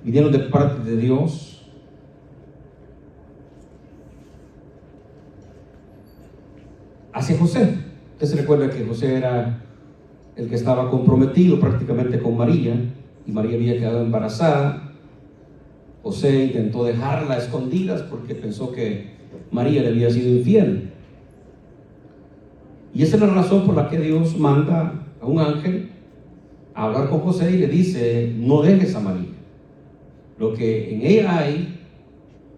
vinieron de parte de Dios. Hacia José. Usted se recuerda que José era el que estaba comprometido prácticamente con María, y María había quedado embarazada. José intentó dejarla a escondidas porque pensó que María le había sido infiel. Y esa es la razón por la que Dios manda a un ángel a hablar con José y le dice: no dejes a María. Lo que en ella hay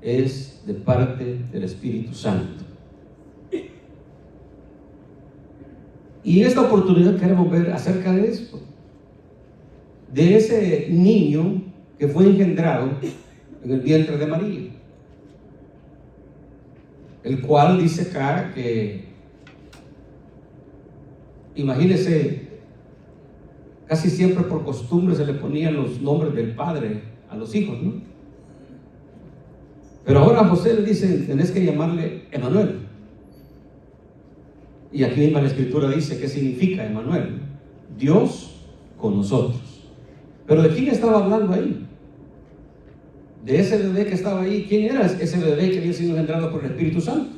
es de parte del Espíritu Santo. Y en esta oportunidad queremos ver acerca de esto, de ese niño que fue engendrado en el vientre de María, el cual dice acá que, imagínese, casi siempre por costumbre se le ponían los nombres del padre a los hijos, ¿no? Pero ahora a José le dicen: tenés que llamarle Emanuel. Y aquí misma la escritura dice qué significa Emanuel: Dios con nosotros. Pero ¿de quién estaba hablando ahí? De ese bebé que estaba ahí. ¿Quién era ese bebé que había sido engendrado por el Espíritu Santo?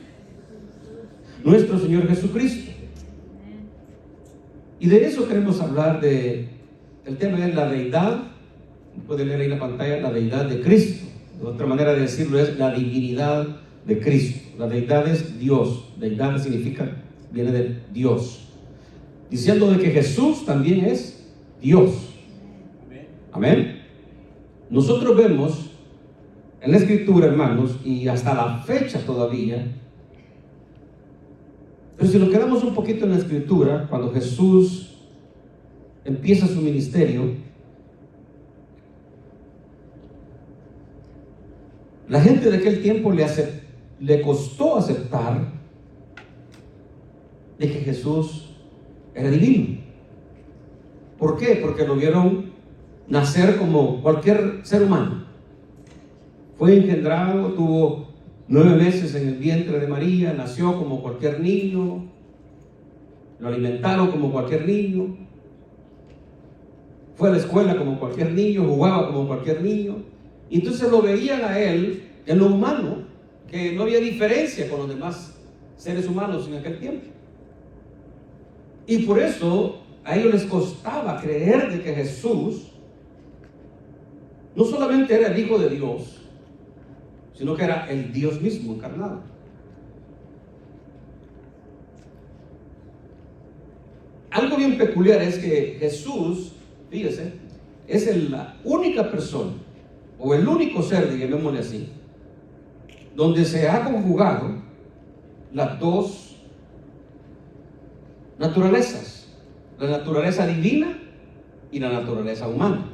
Nuestro Señor Jesucristo. Y de eso queremos hablar. El tema es la deidad. Puede leer ahí en la pantalla: la deidad de Cristo. De otra manera de decirlo es la divinidad de Cristo. La deidad es Dios. Deidad significa, viene de Dios, diciendo de que Jesús también es Dios. Amén. Nosotros vemos en la escritura, hermanos, y hasta la fecha todavía, pero si nos quedamos un poquito en la escritura, cuando Jesús empieza su ministerio, la gente de aquel tiempo le costó aceptar de que Jesús era divino. ¿Por qué? Porque lo vieron nacer como cualquier ser humano. Fue engendrado, tuvo 9 meses en el vientre de María, nació como cualquier niño, lo alimentaron como cualquier niño, fue a la escuela como cualquier niño, jugaba como cualquier niño. Y entonces lo veían a él en lo humano, que no había diferencia con los demás seres humanos en aquel tiempo. Y por eso a ellos les costaba creer de que Jesús no solamente era el Hijo de Dios, sino que era el Dios mismo encarnado. Algo bien peculiar es que Jesús, fíjese, es la única persona, o el único ser, digámosle así, donde se ha conjugado las dos naturalezas: la naturaleza divina y la naturaleza humana.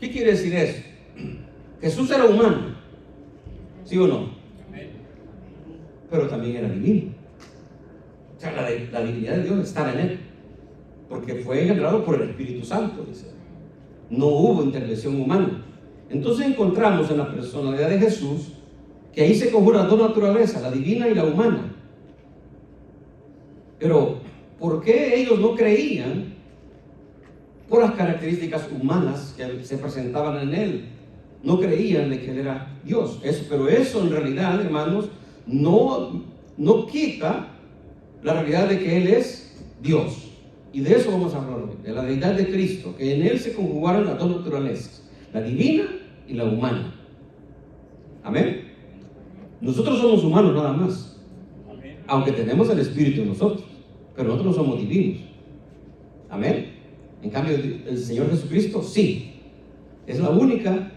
¿Qué quiere decir eso? Jesús era humano, ¿sí o no? Pero también era divino. O sea, la divinidad de Dios estaba en él, porque fue engendrado por el Espíritu Santo, dice. No hubo intervención humana. Entonces encontramos en la personalidad de Jesús que ahí se conjuran dos naturalezas, la divina y la humana. Pero ¿por qué ellos no creían? Por las características humanas que se presentaban en él. No creían de que él era Dios. Pero eso en realidad, hermanos, no quita la realidad de que él es Dios. Y de eso vamos a hablar hoy, de la deidad de Cristo, que en él se conjugaron las dos naturalezas, la divina y la humana. Amén. Nosotros somos humanos nada más, aunque tenemos el Espíritu en nosotros, pero nosotros no somos divinos. Amén. En cambio, el Señor Jesucristo sí, es la única,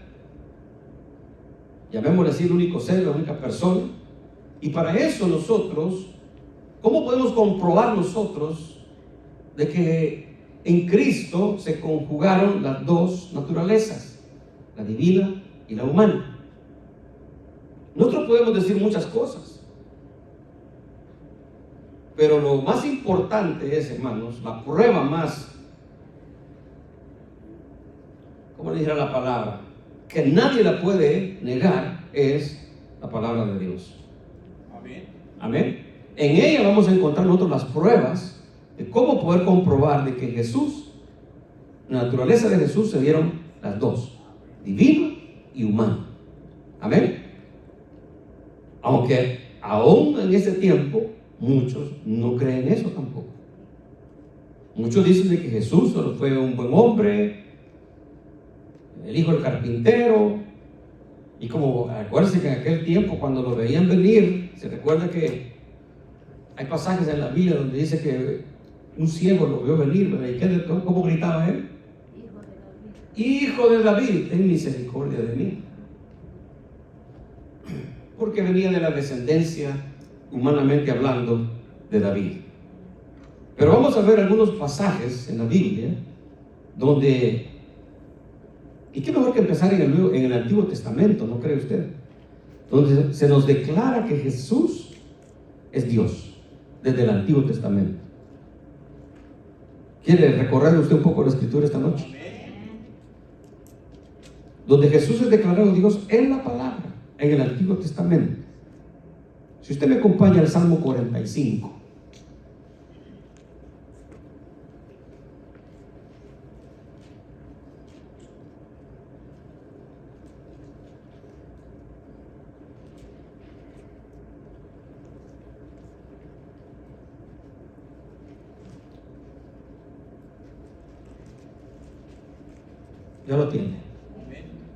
llamémosle así, el único ser, la única persona. Y para eso nosotros, ¿cómo podemos comprobar nosotros de que en Cristo se conjugaron las dos naturalezas, la divina y la humana? Nosotros podemos decir muchas cosas, pero lo más importante es, hermanos, la prueba más, ¿cómo le dijera la palabra? Que nadie la puede negar, es la palabra de Dios. Amén. Amén. En ella vamos a encontrar nosotros las pruebas de cómo poder comprobar de que Jesús, la naturaleza de Jesús, se dieron las dos. divino y humano. Amén. Aunque aún en ese tiempo muchos no creen eso tampoco. Muchos dicen de que Jesús solo fue un buen hombre, el hijo del carpintero. Y como acuérdense que en aquel tiempo cuando lo veían venir, se recuerda que hay pasajes en la Biblia donde dice que un ciego lo vio venir, ¿verdad? ¿Y cómo gritaba él? Hijo de David, ten misericordia de mí. Porque venía de la descendencia, humanamente hablando, de David. Pero vamos a ver algunos pasajes en la Biblia donde, y qué mejor que empezar en el Antiguo Testamento, ¿no cree usted? Donde se nos declara que Jesús es Dios, desde el Antiguo Testamento. ¿Quiere recorrer usted un poco la Escritura esta noche? Donde Jesús es declarado Dios en la palabra, en el Antiguo Testamento. Si usted me acompaña al Salmo 45. Ya lo tiene.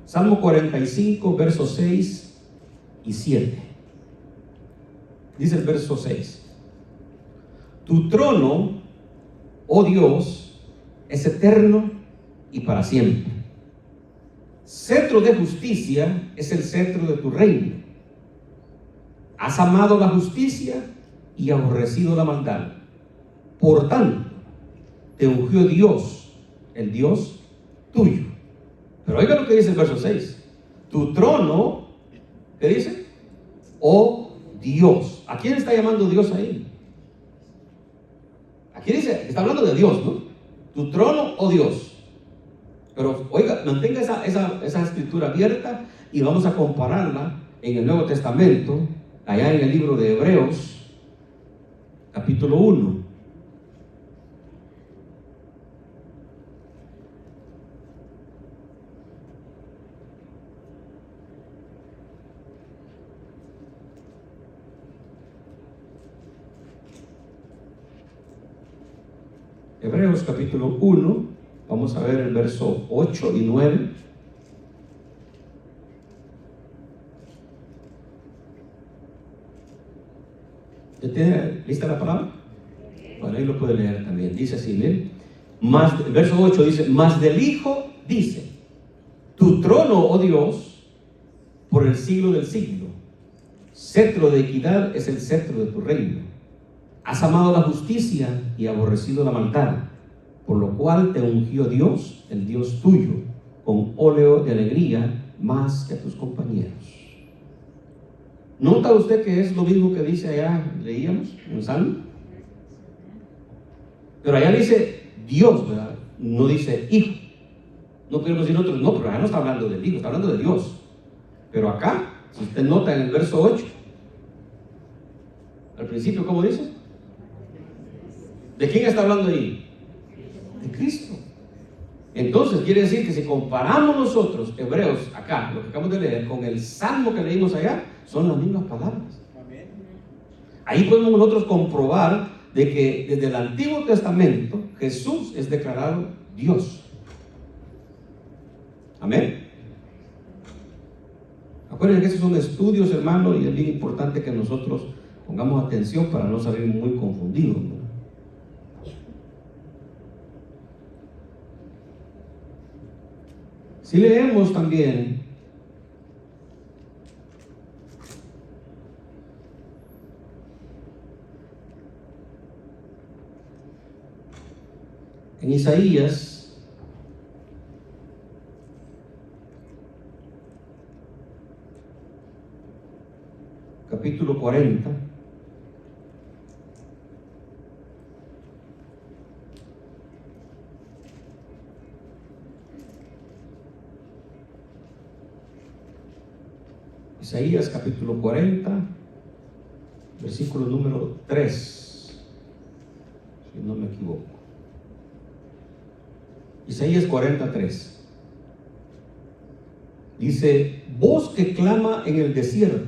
Salmo 45, versos 6 y 7. Dice el verso 6: Tu trono, oh Dios, es eterno y para siempre. Cetro de justicia es el cetro de tu reino. Has amado la justicia y aborrecido la maldad. Por tanto, te ungió Dios, el Dios tuyo. Pero oiga lo que dice el verso 6. Tu trono, ¿qué dice? Oh Dios. ¿A quién está llamando Dios ahí? Aquí dice, está hablando de Dios, ¿no? Tu trono, oh Dios. Pero oiga, mantenga esa escritura abierta y vamos a compararla en el Nuevo Testamento, allá en el libro de Hebreos, capítulo 1. Hebreos capítulo 1, vamos a ver el verso 8 y 9. ¿Ya tiene lista la palabra? Bueno, ahí lo puede leer también. Dice así, miren. El verso 8 dice: Mas del Hijo dice: Tu trono, oh Dios, por el siglo del siglo. Cetro de equidad es el cetro de tu reino. Has amado la justicia y aborrecido la maldad, por lo cual te ungió Dios, el Dios tuyo, con óleo de alegría más que a tus compañeros. ¿Nota usted que es lo mismo que dice allá, leíamos en el Salmo? Pero allá dice Dios, ¿verdad? No dice Hijo. No podemos decir nosotros, no, pero allá no está hablando del Hijo, está hablando de Dios. Pero acá, si usted nota en el verso 8, al principio, ¿cómo dice? ¿De quién está hablando ahí? De Cristo. Entonces quiere decir que si comparamos nosotros, Hebreos, acá, lo que acabamos de leer, con el Salmo que leímos allá, son las mismas palabras. Ahí podemos nosotros comprobar de que desde el Antiguo Testamento Jesús es declarado Dios. Amén. Acuérdense que esos son estudios, hermano, y es bien importante que nosotros pongamos atención para no salir muy confundidos, ¿no? Si leemos también en Isaías, capítulo 40, Isaías capítulo 40, versículo número 3, si no me equivoco. Isaías 43. Dice, voz que clama en el desierto,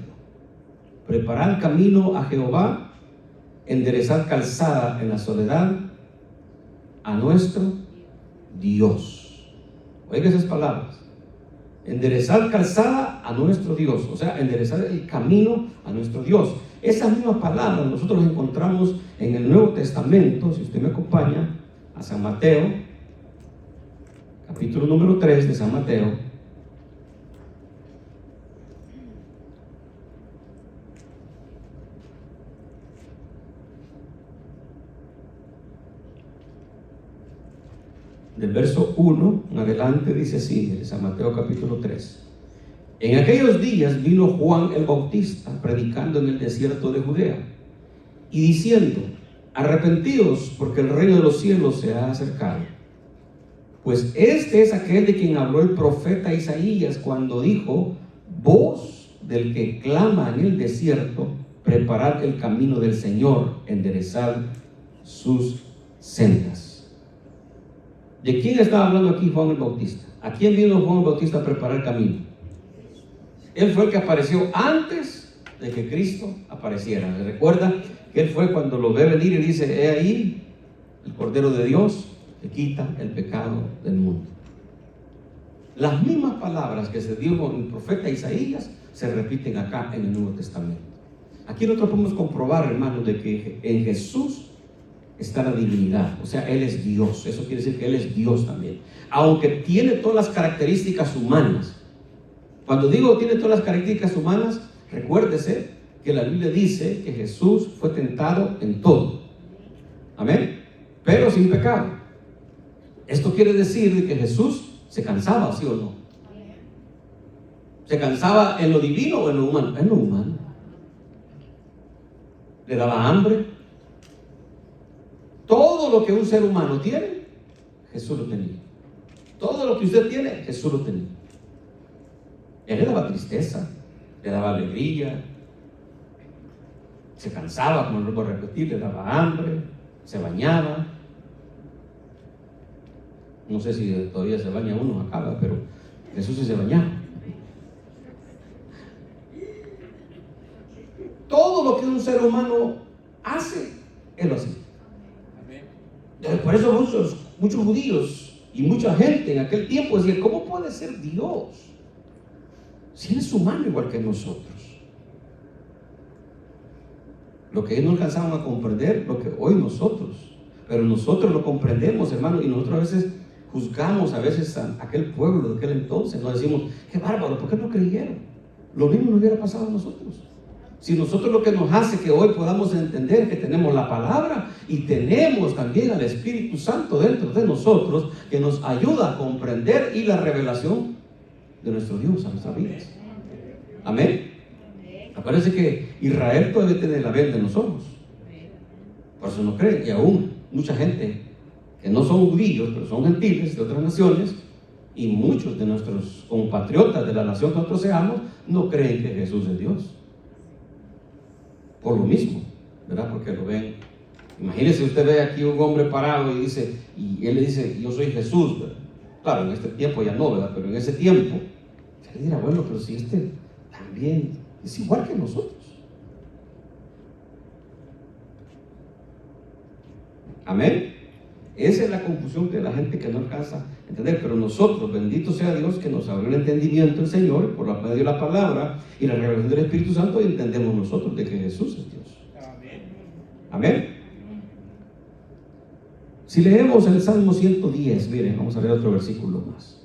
preparad camino a Jehová, enderezad calzada en la soledad a nuestro Dios. Oiga esas palabras. Enderezar calzada a nuestro Dios, o sea, enderezar el camino a nuestro Dios. Esas mismas palabras nosotros las encontramos en el Nuevo Testamento. Si usted me acompaña a San Mateo, capítulo número 3 de San Mateo, del verso 1 en adelante, dice así, de San Mateo capítulo 3. En aquellos días vino Juan el Bautista predicando en el desierto de Judea y diciendo, arrepentidos porque el reino de los cielos se ha acercado. Pues este es aquel de quien habló el profeta Isaías cuando dijo, voz del que clama en el desierto, preparad el camino del Señor, enderezad sus sendas. ¿De quién estaba hablando aquí Juan el Bautista? ¿A quién vino Juan el Bautista a preparar el camino? Él fue el que apareció antes de que Cristo apareciera. ¿Se recuerda que él fue cuando lo ve venir y dice, he ahí el Cordero de Dios que quita el pecado del mundo? Las mismas palabras que se dio con el profeta Isaías se repiten acá en el Nuevo Testamento. Aquí nosotros podemos comprobar, hermanos, de que en Jesús está la divinidad, o sea, Él es Dios. Eso quiere decir que Él es Dios también, aunque tiene todas las características humanas. Cuando digo tiene todas las características humanas, recuérdese que la Biblia dice que Jesús fue tentado en todo, amén, pero sin pecado. Esto quiere decir que Jesús se cansaba, ¿sí o no? ¿Se cansaba en lo divino o en lo humano? En lo humano. Le daba hambre. Todo lo que un ser humano tiene, Jesús lo tenía. Todo lo que usted tiene, Jesús lo tenía. Él le daba tristeza, le daba alegría, se cansaba, como lo voy a repetir, le daba hambre, se bañaba. No sé si todavía se baña uno acá, pero Jesús sí se bañaba. Todo lo que un ser humano hace, Él lo hacía. Por eso muchos judíos y mucha gente en aquel tiempo decían, ¿cómo puede ser Dios si Él es humano igual que nosotros? Lo que ellos no alcanzaban a comprender, lo que hoy nosotros, pero nosotros lo comprendemos, hermano, y nosotros a veces juzgamos a veces a aquel pueblo de aquel entonces. Nos decimos, qué bárbaro, ¿por qué no creyeron? Lo mismo nos hubiera pasado a nosotros. Si nosotros lo que nos hace que hoy podamos entender que tenemos la palabra y tenemos también al Espíritu Santo dentro de nosotros que nos ayuda a comprender y la revelación de nuestro Dios a nuestras vidas. Amén. Me parece que Israel todavía tiene la venda en los ojos. Por eso no creen. Y aún mucha gente que no son judíos, pero son gentiles de otras naciones, y muchos de nuestros compatriotas de la nación que nosotros seamos, no creen que Jesús es Dios. Por lo mismo, ¿verdad? Porque lo ven. Imagínese, usted ve aquí un hombre parado y él le dice, yo soy Jesús, ¿verdad? Claro, en este tiempo ya no, ¿verdad? Pero en ese tiempo, él dirá, bueno, pero si este también es igual que nosotros. Amén. Esa es la confusión de la gente que no alcanza a entender. Pero nosotros, bendito sea Dios, que nos abrió el entendimiento el Señor por la medio de la palabra y la revelación del Espíritu Santo, y entendemos nosotros de que Jesús es Dios. Amén. Si leemos el Salmo 110, miren, vamos a leer otro versículo más.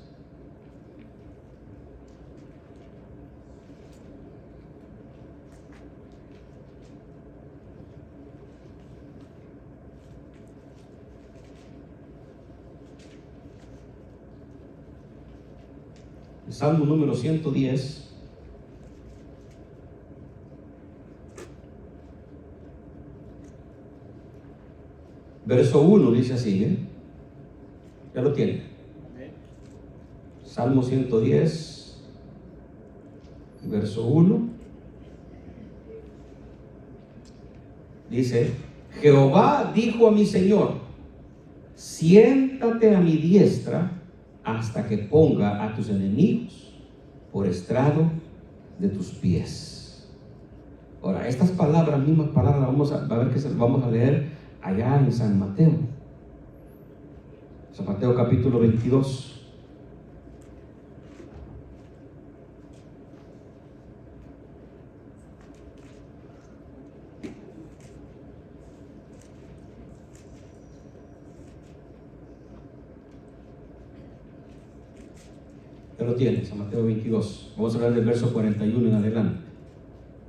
El Salmo número 110, verso 1 dice así, ¿eh? Ya lo tiene. Salmo 110, verso 1. Dice, Jehová dijo a mi Señor, siéntate a mi diestra hasta que ponga a tus enemigos por estrado de tus pies. Ahora, estas palabras, mismas palabras, vamos a leer allá en San Mateo. San Mateo capítulo 22. Ya lo tiene, San Mateo 22. Vamos a hablar del verso 41 en adelante,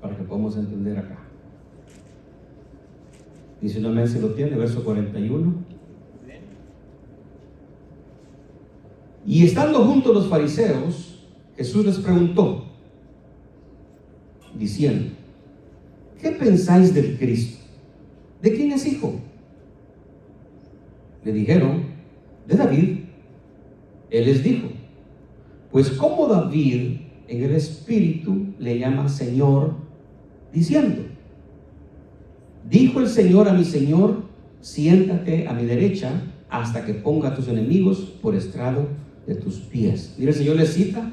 para que podamos entender acá. Dice una vez si lo tiene, verso 41. Y estando juntos los fariseos, Jesús les preguntó, diciendo, ¿qué pensáis del Cristo? ¿De quién es hijo? Le dijeron, de David. Él les dijo, pues como David en el Espíritu le llama Señor, diciendo, dijo el Señor a mi Señor, siéntate a mi derecha hasta que ponga a tus enemigos por estrado de tus pies. Mira, el Señor le cita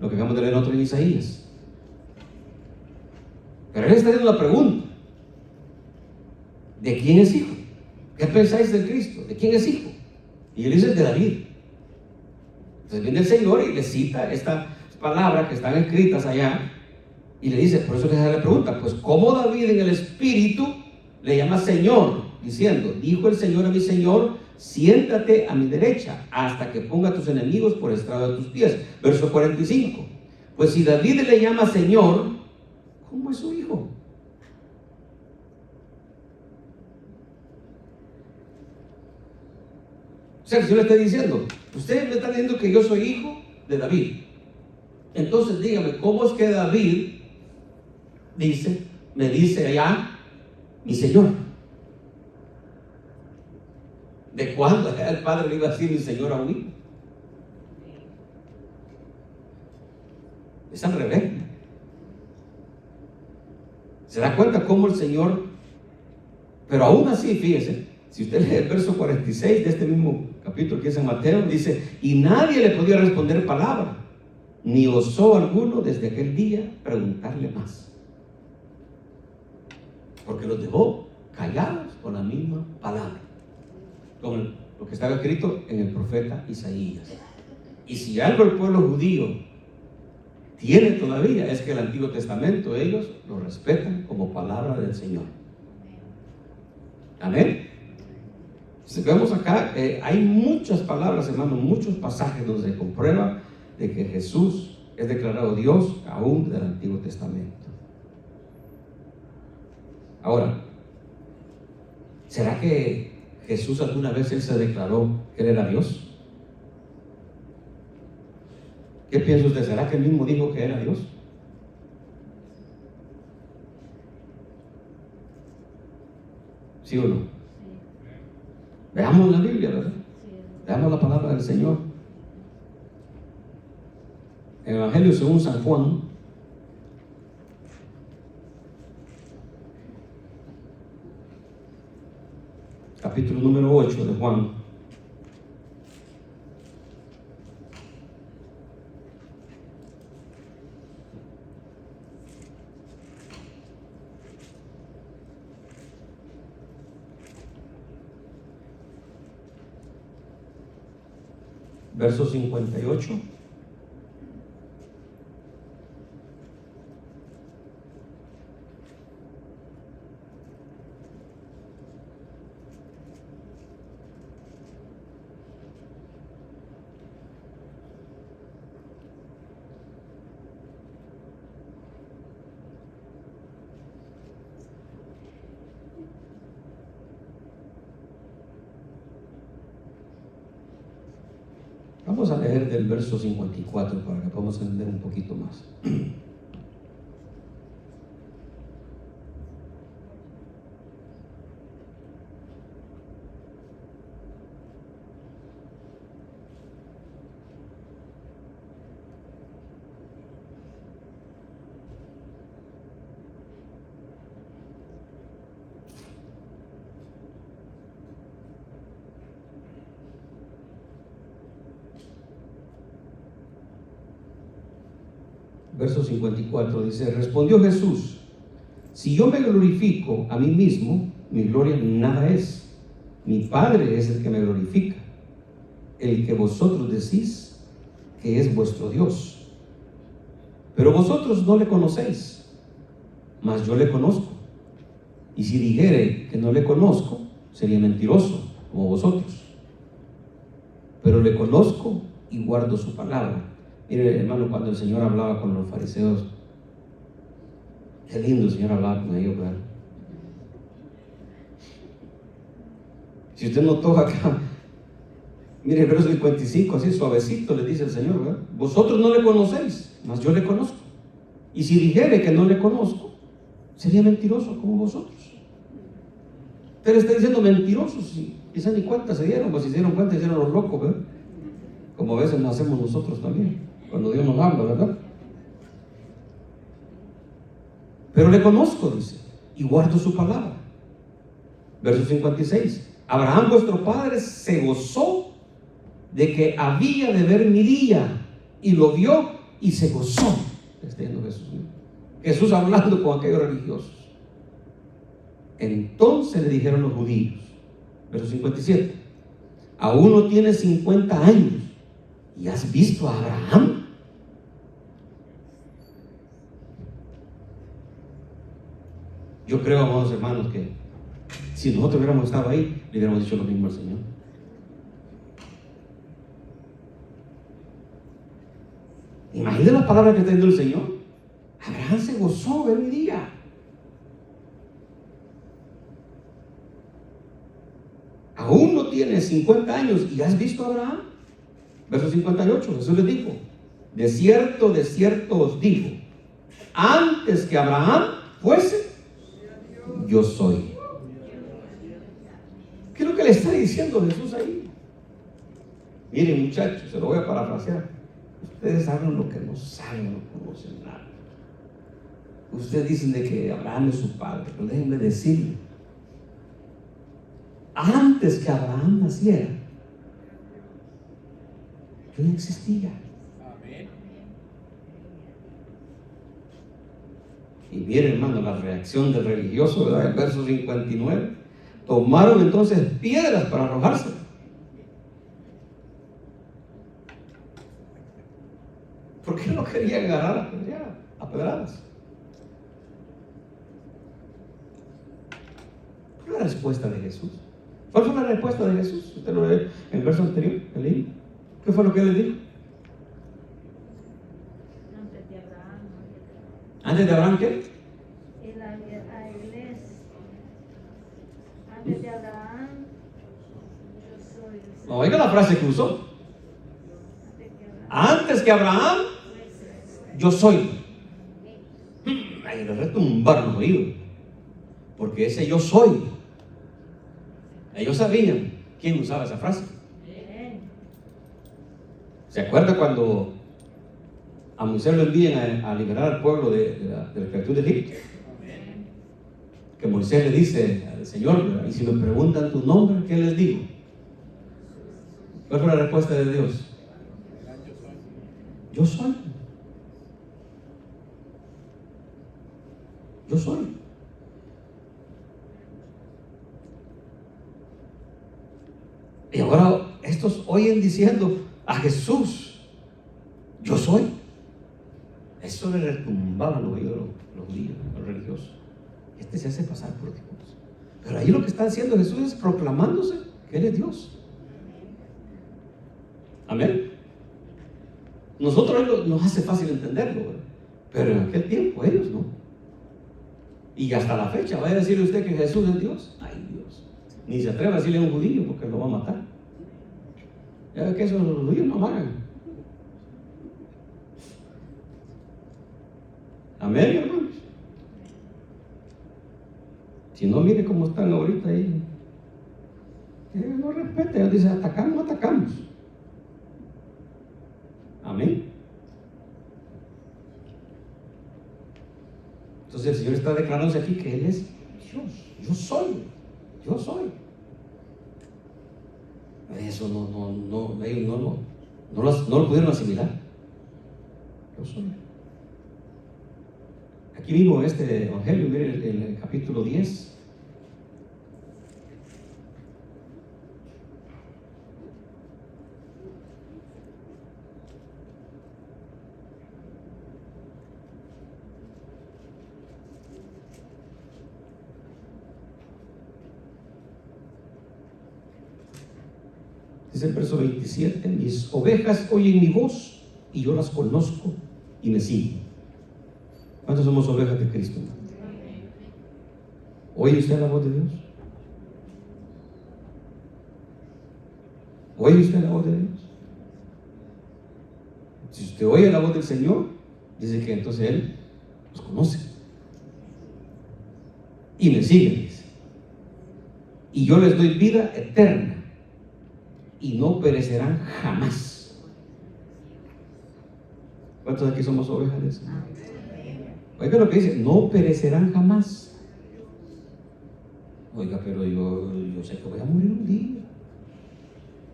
lo que acabamos de leer otro en Isaías. Pero él está haciendo la pregunta, ¿de quién es hijo? ¿Qué pensáis del Cristo? ¿De quién es hijo? Y él dice, de David. Entonces viene el Señor y le cita estas palabras que están escritas allá y le dice, por eso le hace la pregunta, pues como David en el Espíritu le llama Señor, diciendo, dijo el Señor a mi Señor, siéntate a mi derecha hasta que ponga a tus enemigos por estrado de tus pies. Verso 45, pues si David le llama Señor, ¿cómo es su hijo? O sea, el Señor le está diciendo, ustedes me están diciendo que yo soy hijo de David. Entonces dígame, ¿cómo es que David me dice allá, mi Señor? ¿De cuándo el padre le iba a decir mi Señor a un hijo? Es al revés. ¿Se da cuenta cómo el Señor? Pero aún así, fíjese, si usted lee el verso 46 de este mismo capítulo que es en Mateo, dice, y nadie le podía responder palabra, ni osó alguno desde aquel día preguntarle más, porque los dejó callados con la misma palabra, como lo que estaba escrito en el profeta Isaías. Y si algo el pueblo judío tiene todavía, es que el Antiguo Testamento ellos lo respetan como palabra del Señor. Amén. Entonces, vemos acá, hay muchas palabras, hermano, muchos pasajes donde se comprueba de que Jesús es declarado Dios aún del Antiguo Testamento. Ahora, ¿será que Jesús alguna vez él se declaró que él era Dios? ¿Qué piensa usted? ¿Será que él mismo dijo que era Dios? ¿Sí o no? Veamos la Biblia, ¿verdad? Veamos la palabra del Señor. El Evangelio según San Juan, capítulo número 8 de Juan. Verso 58. Vamos a leer del verso 54 para que podamos entender un poquito más. verso 54, dice: respondió Jesús: si yo me glorifico a mí mismo, mi gloria nada es. Mi Padre es el que me glorifica, el que vosotros decís que es vuestro Dios. Pero vosotros no le conocéis, mas yo le conozco. Y si dijere que no le conozco, sería mentiroso, como vosotros. Pero le conozco y guardo su palabra. Mire, hermano, cuando el Señor hablaba con los fariseos, qué lindo el Señor hablaba con ellos, ¿verdad? Si usted notó acá, mire el verso 55, así suavecito le dice el Señor, ¿verdad? Vosotros no le conocéis, mas yo le conozco. Y si dijere que no le conozco, sería mentiroso como vosotros. Usted le está diciendo mentirosos, y quizás ni cuenta se dieron, pues si se dieron cuenta, hicieron los locos, ¿verdad? Como a veces lo hacemos nosotros también, cuando Dios nos habla, ¿verdad? Pero le conozco, dice, y guardo su palabra. Verso 56. Abraham vuestro padre se gozó de que había de ver mi día, y lo vio y se gozó. Está diciendo Jesús, ¿no? Jesús hablando con aquellos religiosos. Entonces le dijeron los judíos, verso 57, aún no tienes 50 años y has visto a Abraham. Yo creo, amados hermanos, que si nosotros hubiéramos estado ahí, le hubiéramos dicho lo mismo al Señor. Imagínate las palabras que está diciendo el Señor. Abraham se gozó de mi día. Aún no tienes 50 años y has visto a Abraham. Verso 58, Jesús les dijo: de cierto os digo, antes que Abraham fuese, yo soy. ¿Qué es lo que le está diciendo Jesús ahí? Miren, muchachos, se lo voy a parafrasear. Ustedes saben lo que no saben, no conocen nada. Ustedes dicen de que Abraham es su padre, pero déjenme decirle, antes que Abraham naciera, yo ya existía. Y miren, hermano, la reacción del religioso, ¿verdad? El verso 59. Tomaron entonces piedras para arrojarse. ¿Por qué no querían agarrar a pedradas? ¿Cuál fue la respuesta de Jesús? ¿Cuál fue la respuesta de Jesús? Usted lo ve en el verso anterior que leí. ¿Qué fue lo que él le dijo? Antes de Abraham. ¿Antes de Abraham qué? Antes de Abraham, yo soy. No, oiga la frase que usó. Antes que Abraham, yo soy. Ahí le retumbaron los oídos. Porque ese yo soy. Ellos sabían quién usaba esa frase. ¿Se acuerda cuando a Moisés lo envían a liberar al pueblo de la esclavitud de Egipto? Que Moisés le dice al Señor, ¿verdad? Y si me preguntan tu nombre, ¿qué les digo? ¿Cuál fue la respuesta de Dios? Yo soy. Yo soy. Y ahora estos oyen diciendo a Jesús, yo soy. Eso le retumbaba los oídos los judíos, los religiosos. Este se hace pasar por Dios. Pero ahí lo que está haciendo Jesús es proclamándose que Él es Dios. Amén. Nosotros nos hace fácil entenderlo, ¿verdad? Pero en aquel tiempo ellos no. Y hasta la fecha, ¿vaya a decirle usted que Jesús es Dios? Ay, Dios. Ni se atreve a decirle a un judío porque lo va a matar. Ya ve que eso los judíos no hagan. Amén, hermanos. Si no, mire cómo están ahorita ahí. No respeten, ellos dicen atacamos, atacamos. Amén. Entonces el Señor está declarándose aquí que Él es Dios. Yo soy. Yo soy. Eso ellos no lo pudieron asimilar. Yo soy. Aquí mismo este evangelio, miren el capítulo 10. Dice el verso 27, mis ovejas oyen mi voz y yo las conozco y me siguen. ¿Cuántos somos ovejas de Cristo? ¿Oye usted la voz de Dios? ¿Oye usted la voz de Dios? Si usted oye la voz del Señor, dice que entonces Él los conoce y me sigue, dice. Y yo les doy vida eterna y no perecerán jamás. ¿Cuántos de aquí somos ovejas de Señor? Oiga lo que dice, no perecerán jamás. Oiga, pero yo sé que voy a morir un día.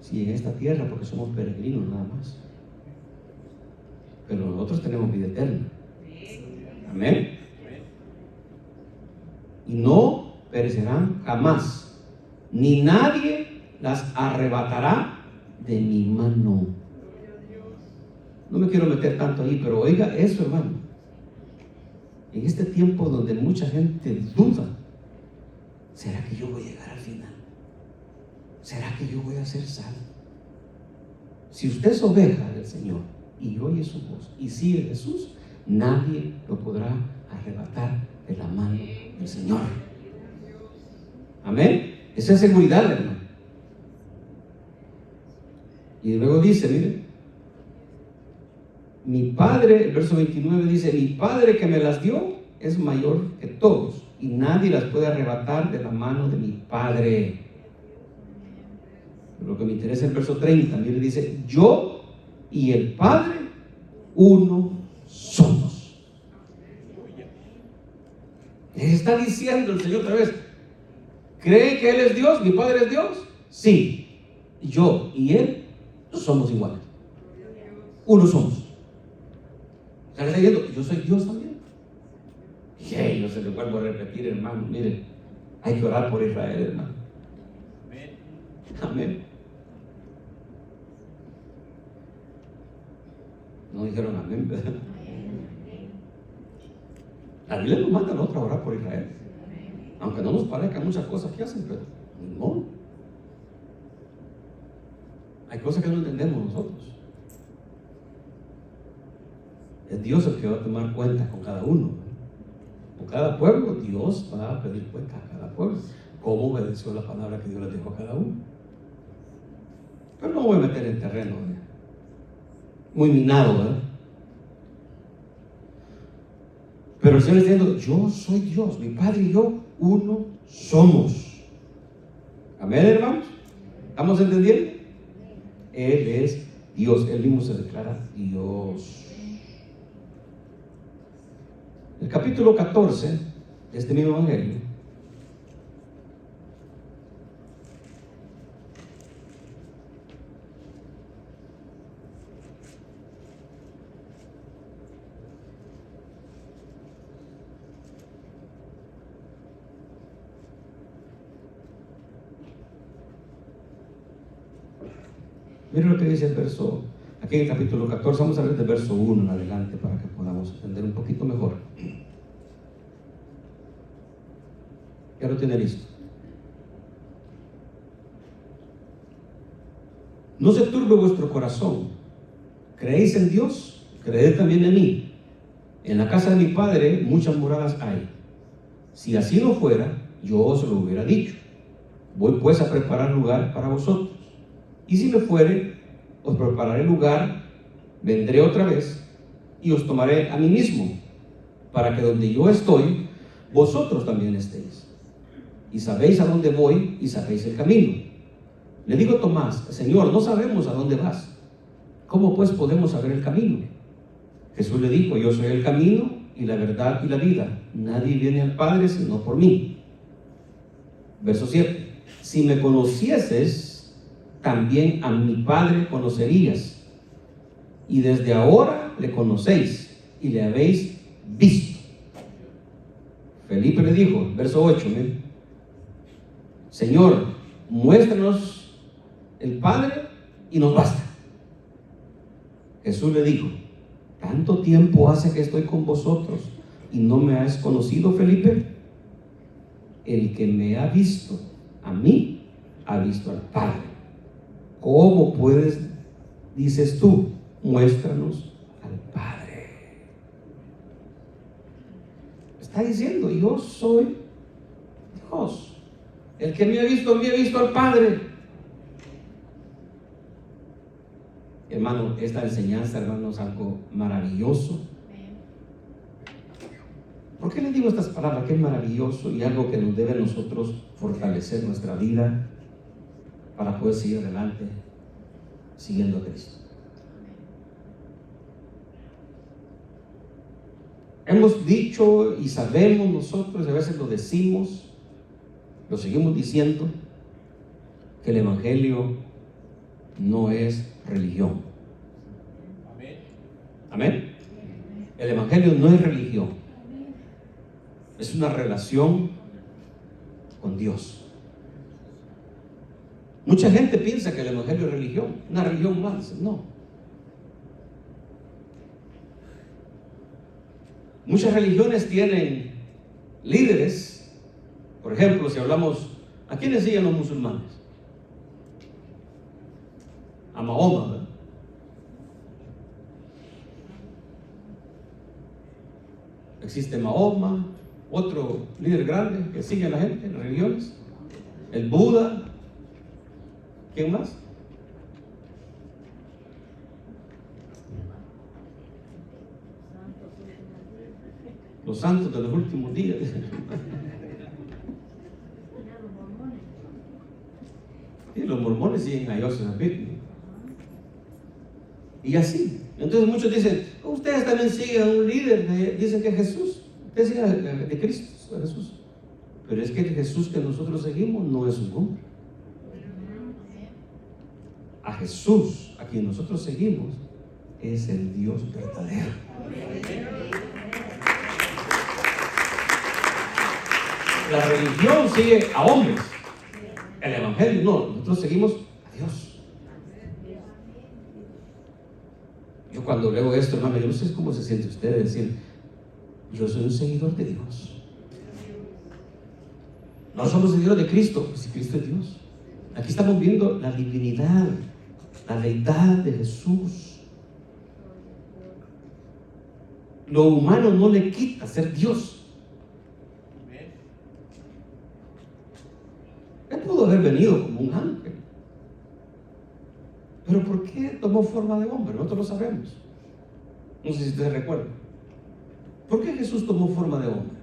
Sí, en esta tierra, porque somos peregrinos nada más. Pero nosotros tenemos vida eterna. Amén. Y no perecerán jamás, ni nadie las arrebatará de mi mano. No me quiero meter tanto ahí, pero oiga eso, hermano. En este tiempo donde mucha gente duda, ¿será que yo voy a llegar al final? ¿Será que yo voy a ser salvo? Si usted es oveja del Señor y oye su voz y sigue a Jesús, nadie lo podrá arrebatar de la mano del Señor. Amén. Esa es seguridad, hermano. Y luego dice, mire, mi Padre, el verso 29 dice, mi Padre que me las dio es mayor que todos y nadie las puede arrebatar de la mano de mi Padre. Lo que me interesa es el verso 30, mire, dice, yo y el Padre uno somos. Les está diciendo el Señor otra vez, ¿creen que Él es Dios? ¿Mi Padre es Dios? Sí. Yo y Él somos iguales. Uno somos. ¿Está leyendo? Yo soy Dios también. Hey, no se le vuelvo a repetir, hermano. Miren, hay que orar por Israel, hermano. Amén. No dijeron amén, ¿verdad? La Biblia nos manda a nosotros a orar por Israel. Aunque no nos parezcan muchas cosas que hacen, pero no. Hay cosas que no entendemos nosotros. Es Dios el que va a tomar cuenta con cada uno. Con cada pueblo, Dios va a pedir cuenta a cada pueblo. Cómo obedeció la palabra que Dios les dejó a cada uno. Pero no voy a meter en terreno muy minado, ¿verdad? Pero el Señor está diciendo, yo soy Dios, mi Padre y yo, uno somos. Amén, hermanos. ¿Estamos entendiendo? Él es Dios, Él mismo se declara Dios. El capítulo 14 de este mismo evangelio miren lo que dice el verso, aquí en el capítulo 14, vamos a ver del verso 1 en adelante para que podamos entender un poquito mejor. Ya lo tiene listo. No se turbe vuestro corazón. ¿Creéis en Dios? Creed también en mí. En la casa de mi Padre muchas moradas hay. Si así no fuera, yo os lo hubiera dicho. Voy pues a preparar lugar para vosotros. Y si me fuere, os prepararé lugar, vendré otra vez y os tomaré a mí mismo, para que donde yo estoy, vosotros también estéis. Y sabéis a dónde voy y sabéis el camino. Le digo a Tomás, Señor, no sabemos a dónde vas. ¿Cómo pues podemos saber el camino? Jesús le dijo, yo soy el camino y la verdad y la vida. Nadie viene al Padre sino por mí. Verso 7. Si me conocieses, también a mi Padre conocerías. Y desde ahora le conocéis y le habéis visto. Felipe le dijo, verso 8, ¿eh? Señor, muéstranos el Padre y nos basta. Jesús le dijo, ¿tanto tiempo hace que estoy con vosotros y no me has conocido, Felipe? El que me ha visto a mí, ha visto al Padre. ¿Cómo puedes, dices tú, muéstranos al Padre? Está diciendo, yo soy Dios. El que me ha visto, me ha visto al Padre. Hermano, esta enseñanza, hermano, es algo maravilloso. ¿Por qué le digo estas palabras? Que es maravilloso y algo que nos debe a nosotros fortalecer nuestra vida para poder seguir adelante siguiendo a Cristo. Hemos dicho y sabemos nosotros, y a veces lo decimos, lo seguimos diciendo, que el Evangelio no es religión. Amén. El Evangelio no es religión. Es una relación con Dios. Mucha gente piensa que el Evangelio es religión, una religión más. No. Muchas religiones tienen líderes. Por ejemplo, si hablamos, ¿a quiénes siguen los musulmanes? A Mahoma, ¿verdad? Existe Mahoma, otro líder grande que sigue a la gente en las religiones, el Buda. ¿Quién más? Los santos de los últimos días. Y los mormones siguen a Joseph Smith. Y así. Entonces muchos dicen, ustedes también siguen a un líder, dicen que es Jesús. Ustedes siguen de Cristo, a Jesús. Pero es que el Jesús que nosotros seguimos no es un hombre. A Jesús, a quien nosotros seguimos, es el Dios verdadero. La religión sigue a hombres. El Evangelio no, nosotros seguimos a Dios. Yo cuando leo esto, hermano, yo no sé cómo se siente usted de decir, yo soy un seguidor de Dios. No somos seguidores de Cristo, pues si Cristo es Dios. Aquí estamos viendo la divinidad, la deidad de Jesús. Lo humano no le quita ser Dios. Él pudo haber venido como un ángel. Pero ¿por qué tomó forma de hombre? Nosotros lo sabemos. No sé si ustedes recuerdan. ¿Por qué Jesús tomó forma de hombre?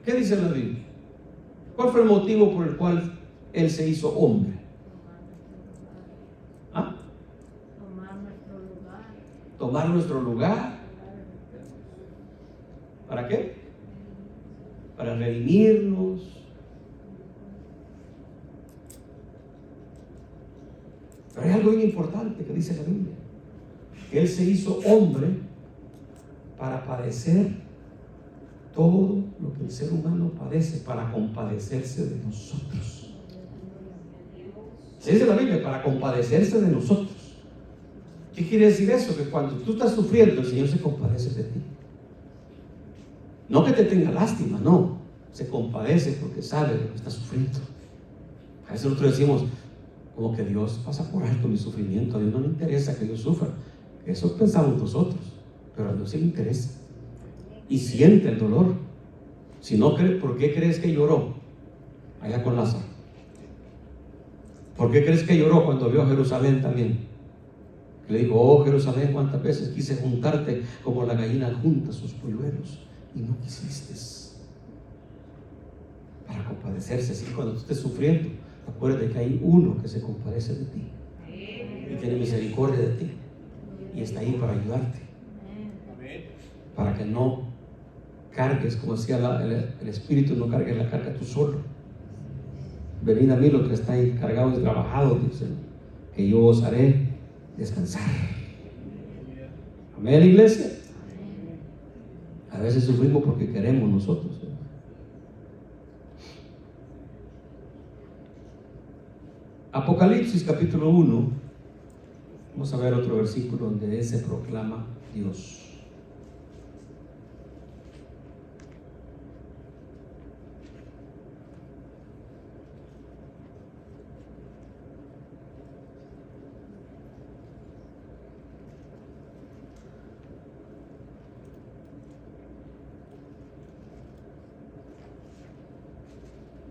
¿Qué dice la Biblia? ¿Cuál fue el motivo por el cual Él se hizo hombre? ¿Ah? Tomar nuestro lugar. ¿Para qué? Para redimirnos. Pero hay algo bien importante que dice la Biblia. Él se hizo hombre para padecer todo lo que el ser humano padece, para compadecerse de nosotros. Se dice la Biblia, para compadecerse de nosotros. ¿Qué quiere decir eso? Que cuando tú estás sufriendo, el Señor se compadece de ti. No que te tenga lástima, no. Se compadece porque sabe de lo que estás sufriendo. A veces nosotros decimos, como que Dios pasa por alto mi sufrimiento, a Dios no le interesa que yo sufra. Eso pensamos nosotros, pero a Dios sí le interesa y siente el dolor. Si no crees, ¿por qué crees que lloró allá con Lázaro? ¿Por qué crees que lloró cuando vio a Jerusalén también? Le dijo, oh Jerusalén, cuántas veces quise juntarte como la gallina junta sus polluelos y no quisiste. Para compadecerse, así cuando tú estés sufriendo, acuérdate que hay uno que se compadece de ti y tiene misericordia de ti y está ahí para ayudarte, para que no cargues, como decía el Espíritu, no cargues la carga tú solo. Venid a mí los que estáis cargados y trabajados, dice, que yo os haré descansar. Amén, iglesia. veces sufrimos porque queremos nosotros. Apocalipsis capítulo 1. Vamos a ver otro versículo donde Él se proclama Dios.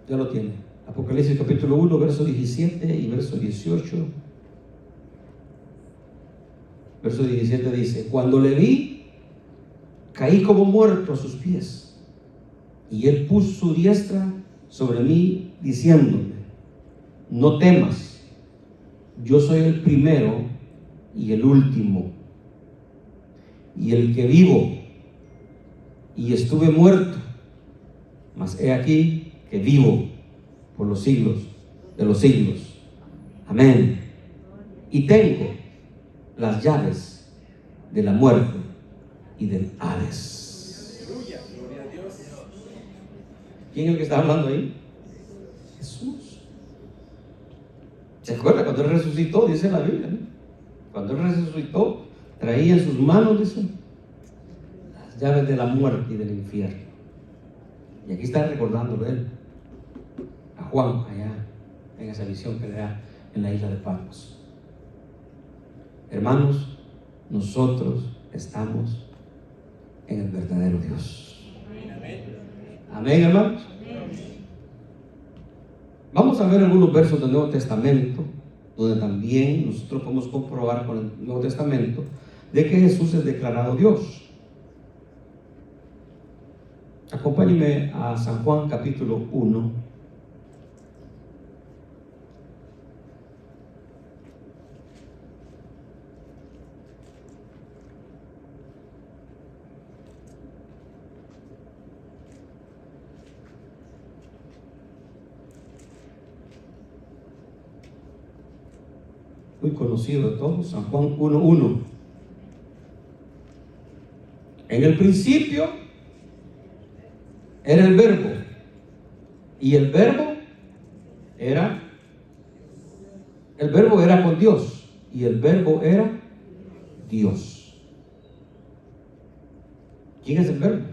Ya lo tiene. Apocalipsis capítulo 1, verso 17 y verso 18. Verso 17 dice: cuando le vi, caí como muerto a sus pies, y él puso su diestra sobre mí, diciéndome: no temas, yo soy el primero y el último, y el que vivo, y estuve muerto, mas he aquí que vivo por los siglos de los siglos. Amén. Y tengo las llaves de la muerte y del Hades. Gloria a Dios. ¿Quién es el que está hablando ahí? Jesús. ¿Se acuerda cuando Él resucitó? Dice la Biblia, ¿no? Cuando Él resucitó, traía en sus manos, dice, las llaves de la muerte y del infierno. Y aquí está recordándolo Él a Juan, allá en esa visión que le da en la isla de Patmos. Hermanos, nosotros estamos en el verdadero Dios. Amén, hermanos. Vamos a ver algunos versos del Nuevo Testamento, donde también nosotros podemos comprobar con el Nuevo Testamento de que Jesús es declarado Dios. Acompáñenme a San Juan capítulo 1. Muy conocido de todos, San Juan 1:1. En el principio era el verbo, y el verbo era con Dios, y el verbo era Dios. ¿Quién es el verbo?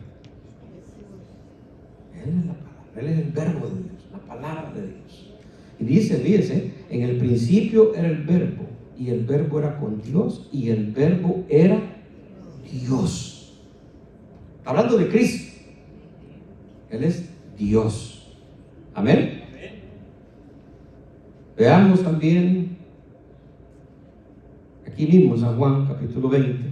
Él es la palabra, Él es el verbo de Dios, la palabra de Dios. Y dice, en el principio era el verbo, y el verbo era con Dios, y el verbo era Dios. Hablando de Cristo, Él es Dios. Amén. Veamos también aquí mismo San Juan capítulo 20.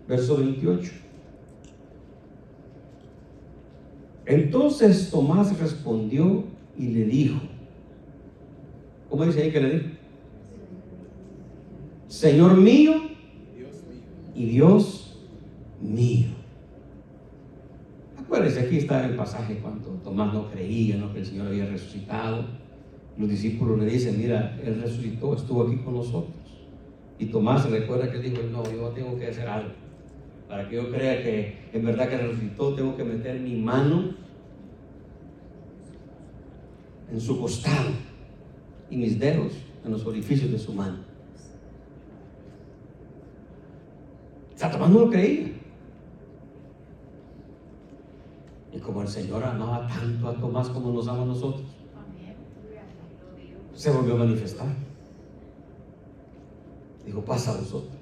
Verso 28. Entonces Tomás respondió y le dijo, ¿cómo dice ahí que le dijo? Señor mío y Dios mío. Acuérdense, aquí está el pasaje cuando Tomás no creía, ¿no?, que el Señor había resucitado. Los discípulos le dicen, mira, Él resucitó, estuvo aquí con nosotros. Y Tomás se recuerda que dijo, no, yo tengo que hacer algo. Para que yo crea que en verdad que resucitó, tengo que meter mi mano en su costado y mis dedos en los orificios de su mano. O sea, Tomás no lo creía. Y como el Señor amaba tanto a Tomás como nos ama a nosotros, se volvió a manifestar. Dijo, pasa a vosotros.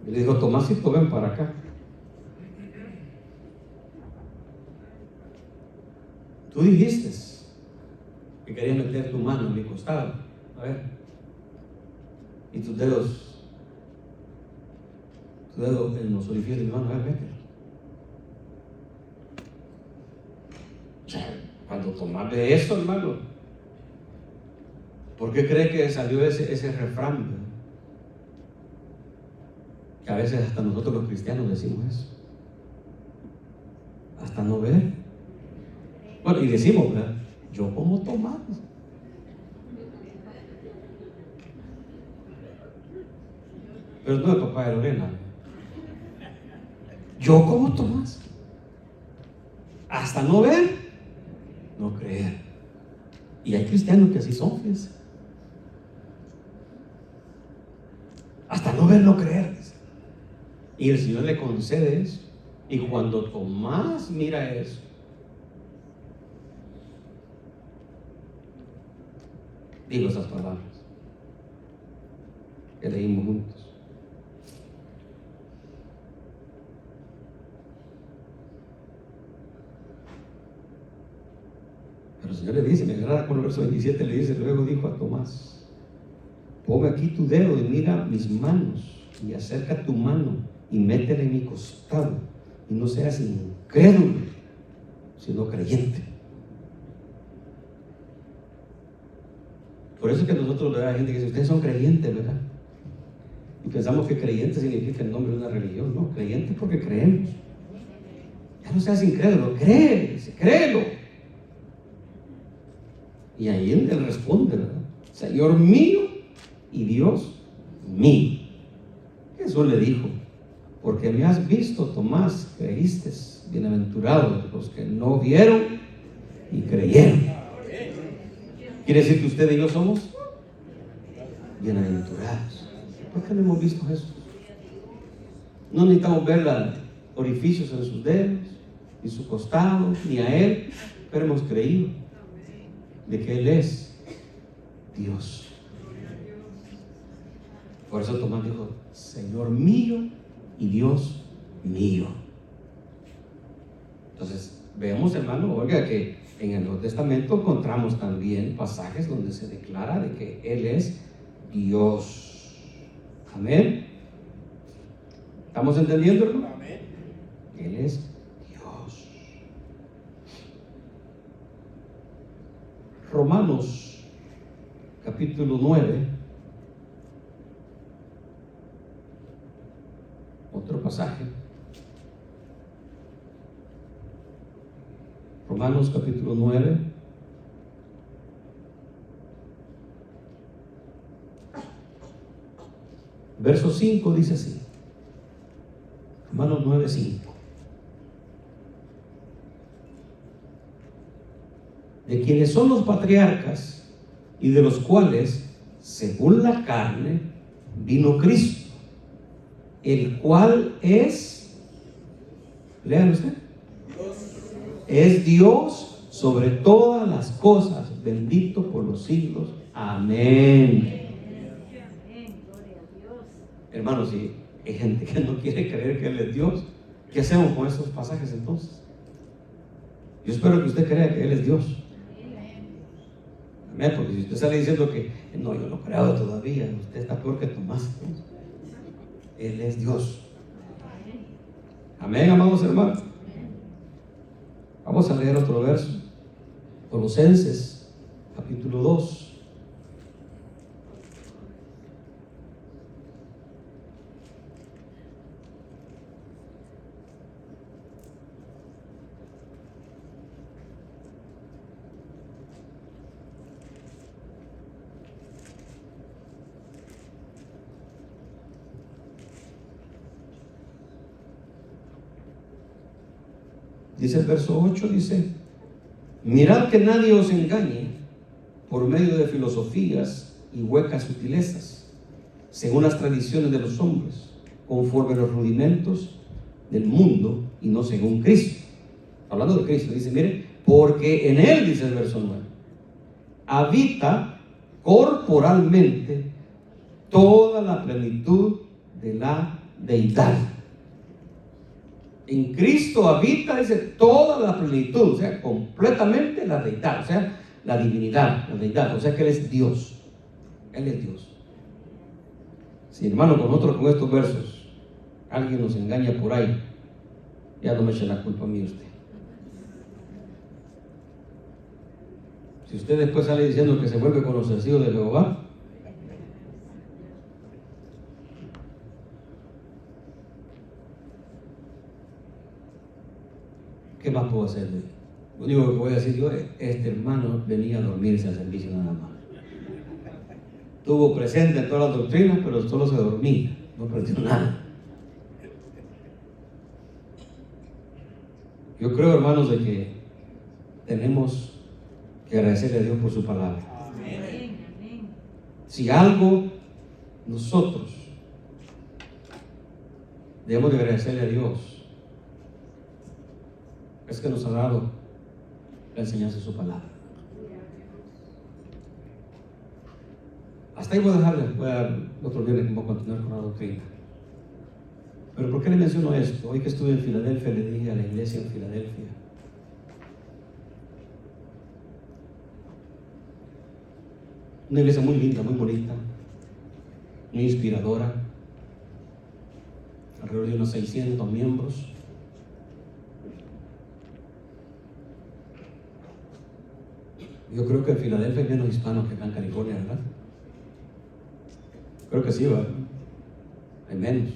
Y le dijo, Tomásito, ven para acá. Tú dijiste que querías meter tu mano en mi costado. A ver. Y tus dedos tu dedo en los orificios de mi mano, a ver, mételo. O sea, cuando Tomás ve eso, hermano, ¿por qué cree que salió ese refrán? ¿Verdad? Que a veces hasta nosotros los cristianos decimos eso. Hasta no ver. Bueno, y decimos, ¿verdad? Yo como Tomás. Pero no el papá de Lorena. Yo como Tomás. Hasta no ver, no creer. Y hay cristianos que así son, fíjense. Hasta no ver, no creer. Y el Señor le concede eso. Y cuando Tomás mira eso, digo esas palabras que leímos juntos. Pero el Señor le dice, me agrada con el verso 27, le dice, luego dijo a Tomás, ponme aquí tu dedo y mira mis manos, y acerca tu mano y métela en mi costado, y no seas incrédulo, sino creyente. Por eso es que nosotros, ¿verdad? Hay gente que dice, ustedes son creyentes, ¿verdad? Y pensamos que creyente significa el nombre de una religión. No, creyente es porque creemos. Ya no seas incrédulo, créelo. Y ahí él responde, ¿verdad? Señor mío y Dios mío. Jesús le dijo, porque me has visto, Tomás, creíste. Bienaventurados los que no vieron y creyeron. ¿Quiere decir que usted y yo somos bienaventurados? ¿Por qué no hemos visto a Jesús? No necesitamos ver los orificios en sus dedos, ni su costado, ni a Él, pero hemos creído de que Él es Dios. Por eso Tomás dijo, Señor mío y Dios mío. Entonces, veamos, hermano, oiga, que en el Nuevo Testamento encontramos también pasajes donde se declara de que Él es Dios. Amén. ¿Estamos entendiendo, hermano? Amén. Él es Dios. Romanos capítulo 9. Otro pasaje. Romanos capítulo 9. Verso 5 dice así. Romanos 9, 5. De quienes son los patriarcas y de los cuales, según la carne, vino Cristo, el cual es, lean usted, es Dios sobre todas las cosas, bendito por los siglos. Amén. Hermanos, si hay gente que no quiere creer que Él es Dios, ¿qué hacemos con estos pasajes entonces? Yo espero que usted crea que Él es Dios. Amén, porque si usted sale diciendo que no, yo no creo todavía, usted está peor que Tomás. Él es Dios. Amén, amados hermanos. Vamos a leer otro verso. Colosenses, capítulo 2. Dice el verso 8, dice, mirad que nadie os engañe por medio de filosofías y huecas sutilezas, según las tradiciones de los hombres, conforme a los rudimentos del mundo y no según Cristo. Hablando de Cristo, dice, mire, porque en Él, dice el verso 9, habita corporalmente toda la plenitud de la deidad. En Cristo habita, dice, toda la plenitud, o sea, completamente la deidad, o sea, la divinidad, la deidad, o sea que Él es Dios. Él es Dios. Sí, hermano, con estos versos, alguien nos engaña por ahí, ya no me eche la culpa a mí usted. Si usted después sale diciendo que se vuelve con los testigos de Jehová, ¿qué más puedo hacer? Lo único que voy a decir yo es, este hermano venía a dormirse al servicio nada más. Estuvo presente en todas las doctrinas, pero solo se dormía, no perdió nada. Yo creo, hermanos, de que tenemos que agradecerle a Dios por su palabra. Amén. Si algo nosotros debemos de agradecerle a Dios, es que nos ha dado la enseñanza de su palabra. Hasta ahí voy a dejarle, voy a dar otro viernes que voy a continuar con la doctrina. Pero ¿por qué le menciono esto? Hoy que estuve en Filadelfia, le dije a la iglesia en Filadelfia, una iglesia muy linda, muy bonita, muy inspiradora, alrededor de unos 600 miembros. Yo creo que en Filadelfia hay menos hispanos que acá en California, ¿verdad? Creo que sí, ¿verdad? Hay menos.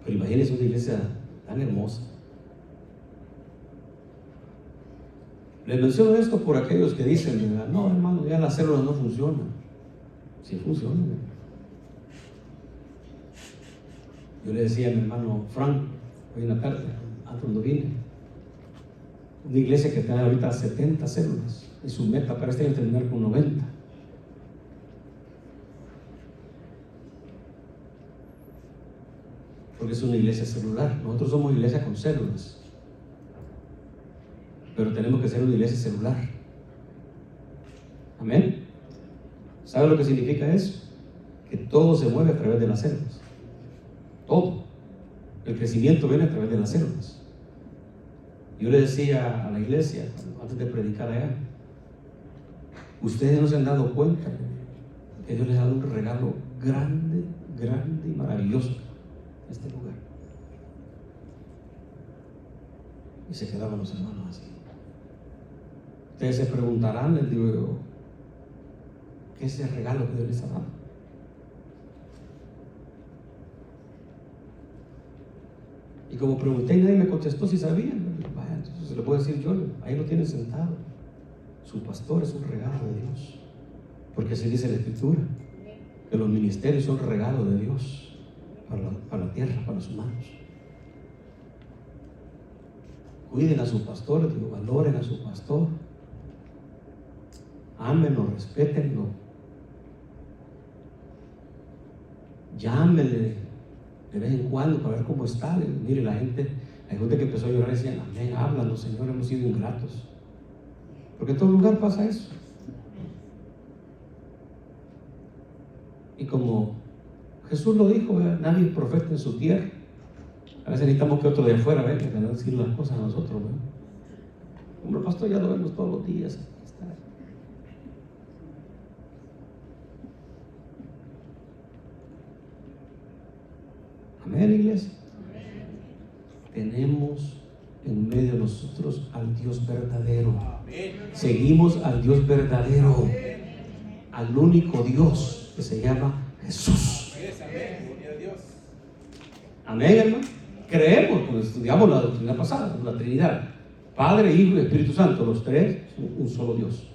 Pero imagínense una iglesia tan hermosa. Les menciono esto por aquellos que dicen, ¿verdad? No, hermano, ya las células no funcionan. Sí funcionan, ¿verdad? Yo le decía a mi hermano Frank hoy en la tarde, antes cuando vine, una iglesia que tiene ahorita 70 células y su meta para este año terminar con 90. Porque es una iglesia celular. Nosotros somos iglesia con células, pero tenemos que ser una iglesia celular. Amén. ¿Sabe lo que significa eso? Que todo se mueve a través de las células. Todo. El crecimiento viene a través de las células. Yo le decía a la iglesia, antes de predicar allá, ustedes no se han dado cuenta que Dios les ha dado un regalo grande, grande y maravilloso en este lugar. Y se quedaban los hermanos así. Ustedes se preguntarán, les digo yo, ¿qué es el regalo que Dios les ha dado? Y como pregunté y nadie me contestó si sabían, vaya, entonces se lo puedo decir yo, ahí lo tienen sentado. Su pastor es un regalo de Dios, porque así dice la Escritura, que los ministerios son regalo de Dios para la tierra, para los humanos. Cuiden a su pastor, digo, valoren a su pastor, ámenlo, respétenlo, llámenle de vez en cuando para ver cómo está. Mire, hay gente que empezó a llorar y decían, amén, háblanos, Señor, hemos sido ingratos. Porque en todo lugar pasa eso. Y como Jesús lo dijo, nadie es profeta en su tierra. A veces necesitamos que otro de afuera venga a decir las cosas a nosotros, ¿verdad? Como el pastor ya lo vemos todos los días. Amén, iglesia. Tenemos en medio de nosotros al Dios verdadero. Seguimos al Dios verdadero, al único Dios que se llama Jesús. Amén, hermano. Creemos, cuando estudiamos la doctrina pasada, la Trinidad, Padre, Hijo y Espíritu Santo, los tres son un solo Dios.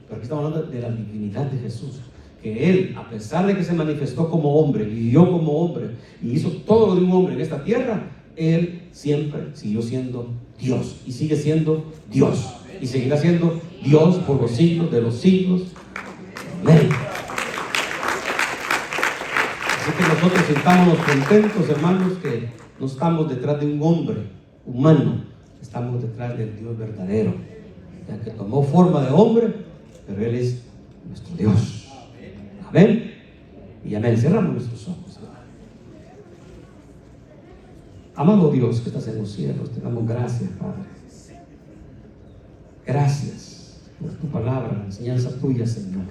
Pero aquí estamos hablando de la divinidad de Jesús, que Él, a pesar de que se manifestó como hombre, vivió como hombre y hizo todo lo de un hombre en esta tierra, Él siempre siguió siendo Dios y sigue siendo Dios y seguirá siendo Dios por los siglos de los siglos. Amén. Así que nosotros sintámonos contentos, hermanos, que no estamos detrás de un hombre humano, estamos detrás del Dios verdadero, ya que tomó forma de hombre, pero Él es nuestro Dios. Amén y amén. Cerramos nuestros ojos. Amado Dios que estás en los cielos, te damos gracias, Padre. Gracias por tu palabra, la enseñanza tuya, Señor.